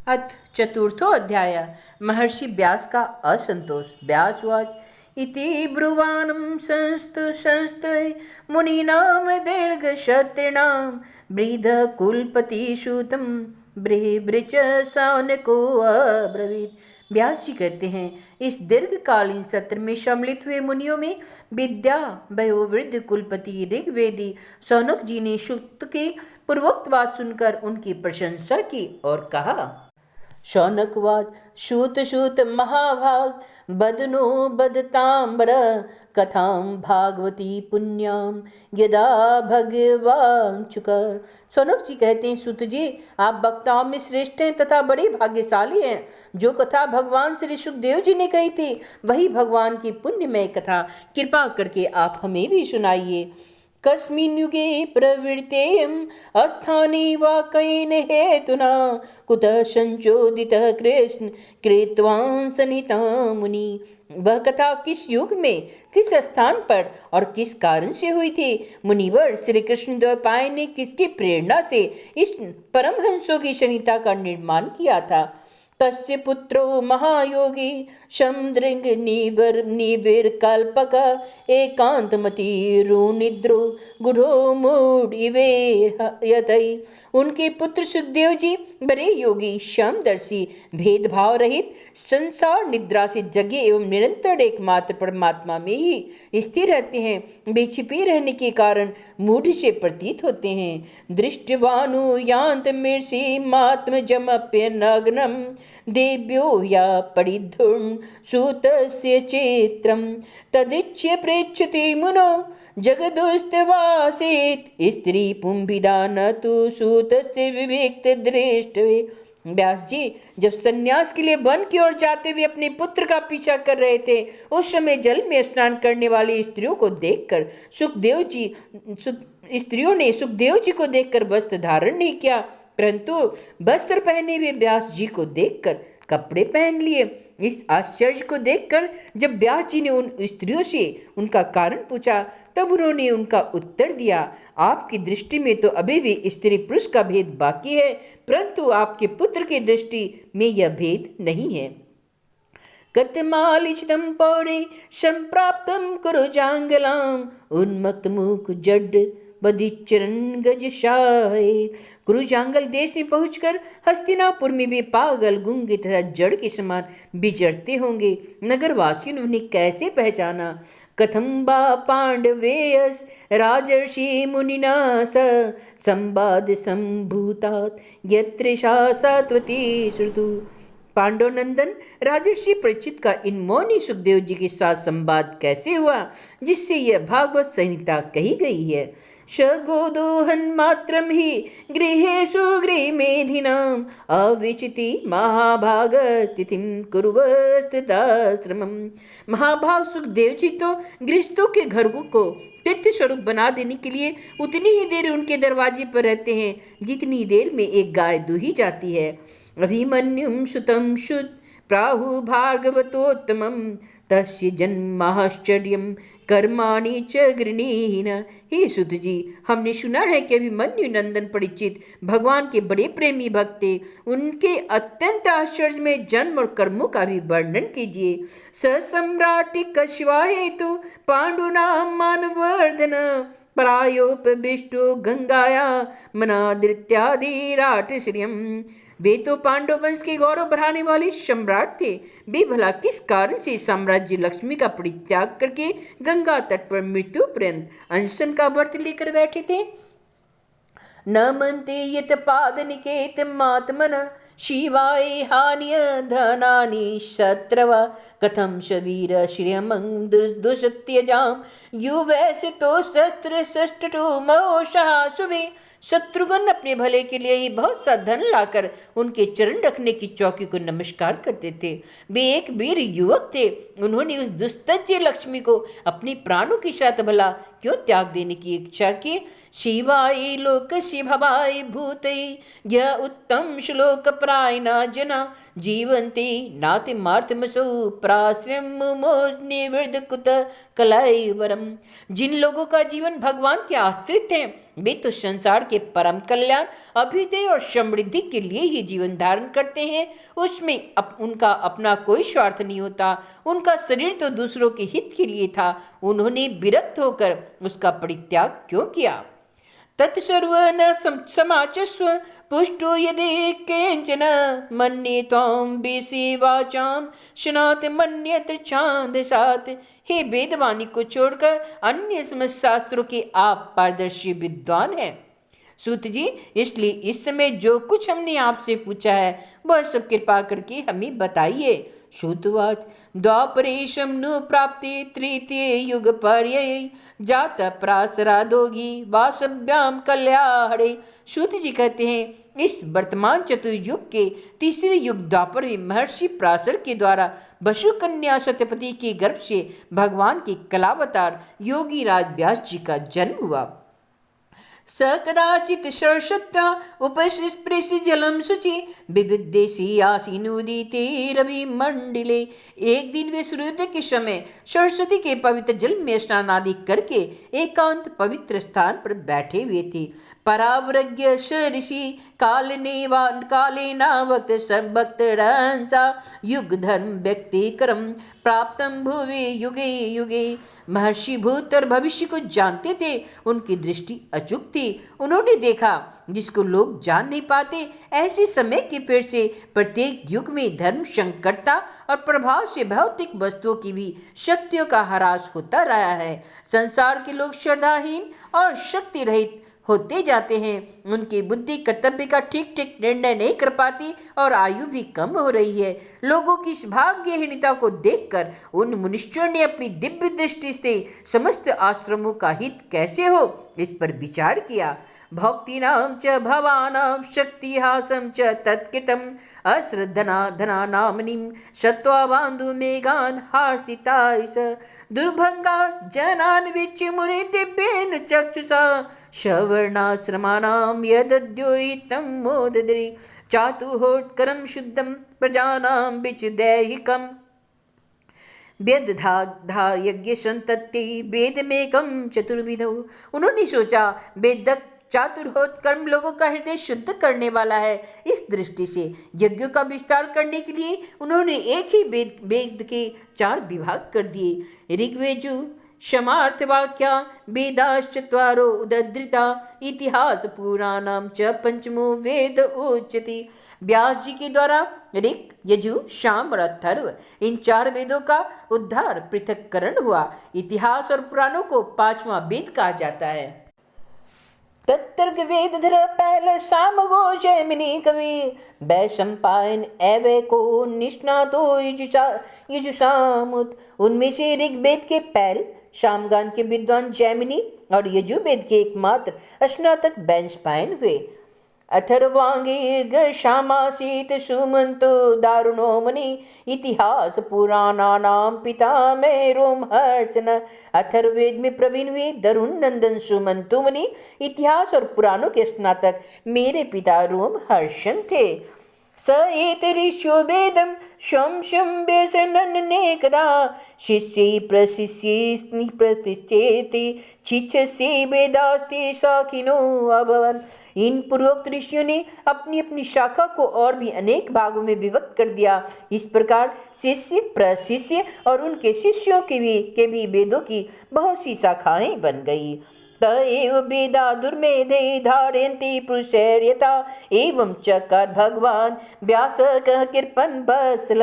अथ चतुर्थो अध्याय महर्षि व्यास का असंतोष। व्यासवाच इति ब्रुवाणं संस्त मुनीनाम दीर्घ क्षत्रिणां वृद्ध कुलपतिसूतं बृहबृच सौनको अब्रवीत्। व्यास जी कहते हैं, इस दीर्घकालीन सत्र में सम्मिलित हुए मुनियों में विद्या वयोवृद्ध कुलपति ऋग्वेदी सौनक जी ने सूक्त के पूर्वोक्त बात सुनकर उनकी प्रशंसा की और कहा। शौनकवाद शूत शूत महाभाग बदनो बदताम्र कथां भागवती पुण्याम यदा भगवान चुका। शौनक जी कहते हैं, सूत जी आप वक्ताओं में श्रेष्ठ हैं तथा बड़े भाग्यशाली हैं। जो कथा भगवान श्री सुखदेव जी ने कही थी वही भगवान की पुण्यमय कथा, कृपा करके आप हमें भी सुनाइए। कस्मिन् युगे प्रवृत्तेयम् अस्थाने वा कैन हेतुना कुतः संचोदितः कृष्ण कृतवान् सनिता मुनि। वह कथा किस युग में, किस स्थान पर और किस कारण से हुई थी? मुनिवर श्री कृष्ण द्वैपायन ने किसकी प्रेरणा से इस परमहंसों की सनिता का निर्माण किया था? तस्य पुत्रो महायोगी शमदृंग निविर्कल्पक एकांतमति रुनिद्रो गुढ़ो मूढ़ इवे यतई। उनके पुत्र सुखदेव जी बड़े योगी, श्यामदर्शी, भेदभाव रहित, संसार निद्रा से जगे एवं निरंतर एकमात्र परमात्मा में ही स्थिर रहते हैं। वे छिपे रहने के कारण मूढ़ से प्रतीत होते हैं। दृष्टवानु यान्त मीर्षि मात्मजमप्य नग्नम देव्यो या परिधुर्म सूतस्य चित्रम तदिच्य प्रेक्षति मुनो जगदुस्तवासीत स्त्री पुंभिदा न तु सूतस्य विवेक्त दृष्टवे। व्यास जी जब सन्यास के लिए वन की ओर जाते हुए अपने पुत्र का पीछा कर रहे थे, उस समय जल में स्नान करने वाली स्त्रियों को देखकर स्त्रियों ने सुखदेव जी को देखकर वस्त्र धारण नहीं किया, परंतु वस्त्र पहने हुए व्यास जी को देखकर कपड़े पहन लिए। इस आश्चर्य को देखकर जब व्यास जी ने उन स्त्रियों से उनका कारण पूछा, तब उन्होंने उनका उत्तर दिया, आपकी दृष्टि में तो अभी भी स्त्री पुरुष का भेद बाकी है, परंतु आपके पुत्र की दृष्टि में यह भेद नहीं है। कतमालिचितं पौरे संप्राप्तं कुरु जांगलाम उन्मक्त मुख जड बदिचरण गजशाहे। कुरुजांगल देश में पहुंचकर हस्तिनापुर में वे पागल, गूंगे तथा जड़ के समान विचरते होंगे। नगरवासियों ने उन्हें कैसे पहचाना? कथम बा पांडवेयस राजर्षि मुनिना स संवाद संभूतात यत्रिषा सात्वती श्रुतु। पांडव नंदन राजर्षि परीक्षित का इन मौनी सुखदेव जी के साथ संवाद कैसे हुआ जिससे यह भागवत संहिता कही गई है। शगोदोहन मात्रम ही गृहेषु गृहमेधिनाम अविचिति महाभाग स्थितिम कुर्वस्थिताश्रमम। महाभाग सुखदेव जी तो गृहस्थों के घर को तीर्थ स्वरूप बना देने के लिए उतनी ही देर उनके दरवाजे पर रहते हैं जितनी देर में एक गाय दूही जाती है। अभिमन्युम सुतम शुद्ध प्राहु भार्गवतोत्तमम तस्य जन्माश्चर्यम कर्माणि च गृणीहीन। हे सुध जी, हमने सुना है कि अभिमन्यु नंदन परीक्षित भगवान के बड़े प्रेमी भक्त थे। उनके अत्यंत आश्चर्य में जन्म और कर्मों का भी वर्णन कीजिए। स सम्राट कश्वा हेतु पांडुनाम मानवर्धन परायोपविष्टो गंगाया मनादृत्यादि राटश्रियम। वे तो पांडव वंश के गौरव बढ़ाने वाले सम्राट थे। वे भला किस कारण से साम्राज्य लक्ष्मी का परित्याग करके गंगा तट पर मृत्यु पर्यंत अनशन का व्रत लेकर बैठे थे? न मनते यत पाद निकेत मात्मन शिवाय हानिय धनानि शत्रवा कथम शवीर श्रियमं दुसत्यजाम युवैसे तो शस्त्र शस्त्रु महोषा शुभे। शत्रुघ्न अपने भले के लिए ही बहुत सा धन लाकर उनके चरण रखने की चौकी को नमस्कार करते थे। वे एक वीर युवक थे। उन्होंने उस दुस्तज्य लक्ष्मी को अपने प्राणों के साथ भला क्यों त्याग देने की इच्छा की? शिवाय लोक शिभवाय भूतै यह उत्तम श्लोक प्रायना जना जीवंती नाति मार्तमसो प्राश्रम निवृद्ध कुत कलैवरम। जिन लोगों का जीवन भगवान के आश्रित है वे तो संसार के के परम कल्याण, अभ्युदय और समृद्धि के लिए ही जीवन धारण करते हैं, उसमें उनका अपना कोई स्वार्थ नहीं होता। उनका शरीर तो दूसरों के हित के लिए था, उन्होंने विरक्त होकर उसका परित्याग क्यों किया? तत्सर्व न समाचस्व पुष्टो यदि केंचन मन्ये त्वां बेसी वाचाम शनात मन्यत्र छांदसात्। हे वेदवाणी को छोड़कर अन्य समस्त शास्त्रों के आप पारदर्शी विद्वान हैं। सूत जी, इसलिए इस समय जो कुछ हमने आपसे पूछा है वह सब कृपा करके हमें बताइए। श्रुतवाच द्वापरेशम नु प्राप्ति तृतीय युग पर्यय जात प्रासरादोगी वासभ्याम कल्याणे। श्रुत जी कहते हैं, इस वर्तमान चतुर्युग के तीसरे युग द्वापर में महर्षि प्रासर के द्वारा वसु कन्या सत्यपति के गर्भ से भगवान के कलावतार योगी राज व्यास जी का जन्म हुआ। स कदाचित् सरस्वत्या उपस्पृश्य जलम शुचि विविदेशी आसीनुदीते रवि मंडिले। एक दिन वे सूर्योदय के समय सरस्वती के पवित्र जल में स्नान आदि करके एकांत पवित्र स्थान पर बैठे हुए थे। परावृज्ञ ऋषि कालेना वक्त सर्वक्त रहंसा युग धर्म व्यक्ति कर्म प्राप्तम भुवि युगे युगे। महर्षि भूत और भविष्य को जानते थे, उनकी दृष्टि अचूक थी। उन्होंने देखा जिसको लोग जान नहीं पाते, ऐसे समय के पेड़ से प्रत्येक युग में धर्म संकटता और प्रभाव से भौतिक वस्तुओं की भी शक्तियों का ह्रास होता रहा है। संसार के लोग श्रद्धाहीन और शक्ति रहित होते जाते हैं। उनकी बुद्धि कर्तव्य का ठीक ठीक निर्णय नहीं कर पाती और आयु भी कम हो रही है। लोगों की इस भाग्यहीनता को देखकर उन मुनिष्ठों ने अपनी दिव्य दृष्टि से समस्त आश्रमों का हित कैसे हो, इस पर विचार किया। भक्तिनां च भवानां शक्तिहासं च तत्कृतं अश्रद्धना धना नामनिं शत्वा बान्धु मेघान् हार्दितायस दुर्भंगा जनान् विच्य मुनि दिव्येन चक्षुषा सवर्णाश्रमाणां यदद्योहितं मोददरि चातुहोत्करं शुद्धं प्रजानां विचदैहिकम् वेदधा यज्ञ संतति वेदमेकम चतुर्विधो। उन्होंने सोचा वेद चातुर्होत कर्म लोगों का हृदय शुद्ध करने वाला है। इस दृष्टि से यज्ञों का विस्तार करने के लिए उन्होंने एक ही वेद के 4 विभाग कर दिए। ऋग्वेजु क्षमार्थवाक्या वेदाश्चत्वारो उदधृता इतिहास पुराणम च पंचमो वेद उच्यते। व्यास जी के द्वारा ऋग, यजु, साम और अथर्व इन 4 वेदों का उद्धार पृथक्करण हुआ। इतिहास और पुराणों को 5वां वेद कहा जाता है। तत्तर्क वेद धर पहले साम गो जैमिनी कवि बैशंपायन एवे को निष्णातो यजुषामुत। उनमें से ऋग्वेद के पहल शामगान के विद्वान जैमिनी और यजुर्वेद के एकमात्र स्नातक बैशंपायन हुए। अथर्वांगीर्घ श्यामासीत सुमंतो दारुणो मुनि इतिहास पुराणानां पितामह रोमहर्षण। अथर्ववेद में प्रवीण हुए दरुण नंदन सुमंतो मुनि इतिहास और पुराणों के स्नातक मेरे पिता रोमहर्षण थे। स एतऋष्यो वेदं शंशं व्यसनन्नेकदा शिष्यै प्रशिष्यै प्रतिष्ठेति शिक्षसे वेदास्ते शाखिनो अभवन्। इन पूर्वोक्त ऋषियों ने अपनी अपनी शाखा को और भी अनेक भागों में विभक्त कर दिया। इस प्रकार शिष्य, प्रशिष्य और उनके शिष्यों के भी वेदों की बहुत सी शाखाएं बन गई। तएव वेदा दुर्मेधे धारयन्ति पुरुषैर्यथा एवं चकार भगवान व्यास कह कृपन बसल।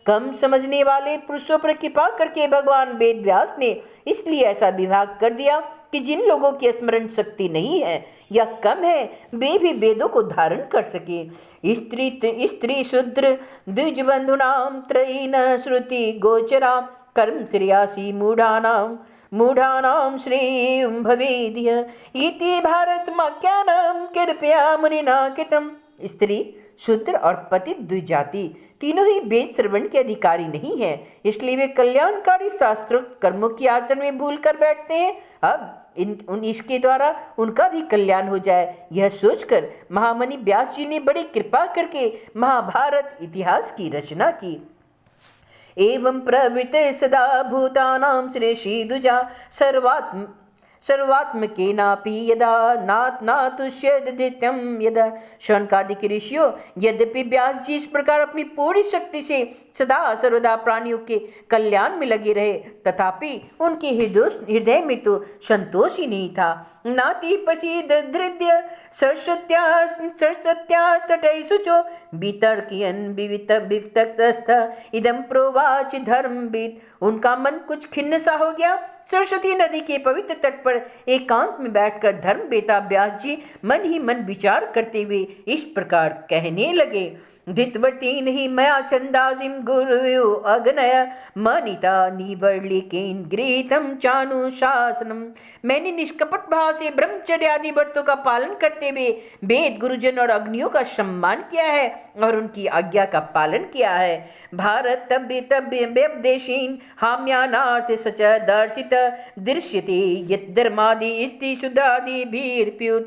कम समझने वाले पुरुषों पर कृपा करके भगवान वेद व्यास ने इसलिए ऐसा विभाग कर दिया कि जिन लोगों की स्मरण शक्ति नहीं है या कम है वे भी वेदों को धारण कर सके। स्त्री शूद्र द्विजबंधुनाम त्रयीन श्रुति गोचरा कर्म श्रेयासी मूढ़ानां श्रेयं भवेद्य इति भारतमाख्यानं कृपया मुनिना कृतं। स्त्री, शूद्र और पतित द्विजाति तीनों ही वेद श्रवण के अधिकारी नहीं है, इसलिए वे कल्याणकारी शास्त्रोक्त कर्मों की आचरण में भूल कर बैठते हैं। अब इसके द्वारा उनका भी कल्याण हो जाए, यह सोचकर महामुनि व्यास जी ने बड़ी कृपा करके महाभारत इतिहास की रचना की। एवं प्रवृत्ते सदा भूतानां श्रेषि दुजा सर्वात्मकेनापि यदा नातुष्यदृत्यं यदा। शौनकादिक ऋषियों, यद्यपि व्यास जी इस प्रकार अपनी पूरी शक्ति से सदा सर्वदा प्राणियों के कल्याण में लगे रहे, तथापि उनके हृदय में तो संतोष ही नहीं था। नाति प्रसिद्ध धृद्य सरस्वत्या तटै शुचो वितर्कयन् विवितस्तः इदं प्रोवाच धर्मविद। उनका मन कुछ खिन्न सा हो गया। सरस्वती नदी के पवित्र तट पर एकांत में बैठकर धर्म बेता व्यास जी मन ही मन विचार करते हुए इस प्रकार कहने लगे। धितवर्तेन हि मया छंदासिं गुरुयो अग्नय मनिता निवर्लिकेन गृहीतं चानुशासनम्। मैंने निष्कपट भाव से ब्रह्मचर्य आदि व्रतों का पालन करते हुए वेद, गुरुजन और अग्नियों का सम्मान किया है और उनकी आज्ञा का पालन किया है। भारत तव्य व्यपदेशेन हाम्यानार्थ सच दर्शित दृश्यते यत् धर्मादि स्त्री शुद्रादि भीर्प्युत।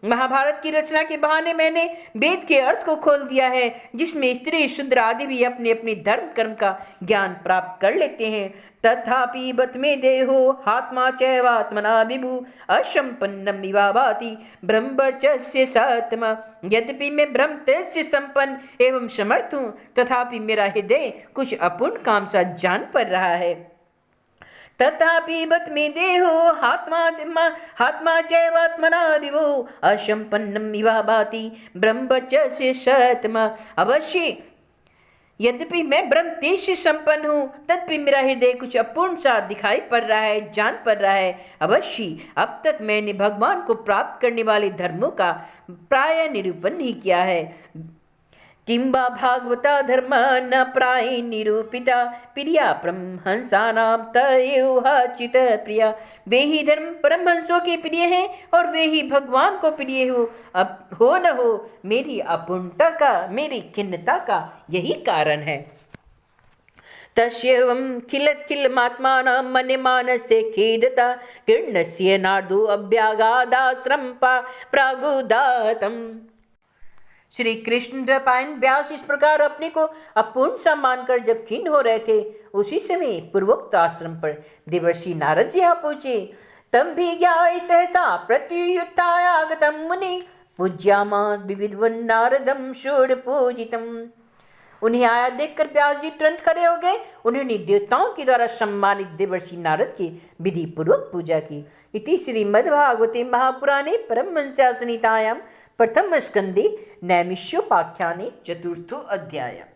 महाभारत की रचना के बहाने मैंने वेद के अर्थ को खोल दिया है, जिसमें स्त्री शूद्र आदि भी अपने अपने धर्म कर्म का ज्ञान प्राप्त कर लेते हैं। तथापि बत में देहो आत्मा चैवात्मना विभु असंपन्नम इवा भाति ब्रह्मवर्चस्य सत्म। यद्यपि मैं ब्रह्म तेज से संपन्न एवं समर्थ हूँ, तथापि मेरा हृदय कुछ अपूर्ण काम सा जान पड़ रहा है। तथापि बत में देहो आत्मा चैवात्मना दिवो असंपन्नम इवा भाति ब्रह्मवर्चस्य सत्म। अवश्य यद्यपि मैं ब्रह्म तेज से संपन्न हूँ, तथापि मेरा हृदय कुछ अपूर्ण सा दिखाई पड़ रहा है, जान पड़ रहा है। अवश्य अब तक मैंने भगवान को प्राप्त करने वाले धर्मों का प्राय निरूपण नहीं किया है। किंबा भागवता धर्म न प्राय निरूपिता प्रिया परमहंसानां तयोहाचित प्रिया। वे ही धर्म परमहंसों के प्रिय हैं और वे ही भगवान को प्रिय हो। अब हो न हो मेरी अपूर्णता का, मेरी खिन्नता का यही कारण है। तस्येवं खिलमात्मानं मन्यमानस्य खेदता कृष्णस्य नार्दो अभ्यागादाश्रम प्रागुदातम्। श्री कृष्ण द्वैपायन व्यास इस प्रकार अपने को अपूर्ण सा मानकर जब खिन्न हो रहे थे, उसी समय पूर्वोक्त आश्रम पर देवर्षि नारद जी आ पहुंचे। तम भी ज्ञाय सहसा प्रत्युत्थायागतं मुनि पूज्यामास विविधवन् नारदं षोड पूजितम्। उन्हें आया देखकर व्यास जी तुरंत खड़े हो गए। उन्होंने देवताओं के द्वारा सम्मानित देवर्षि नारद की विधि पूर्वक पूजा की। इति श्रीमद्भागवते महापुराणे परमहंस्यां संहितायां प्रथम स्कंदे नैमिषोपाख्याने चतुर्थो अध्याय।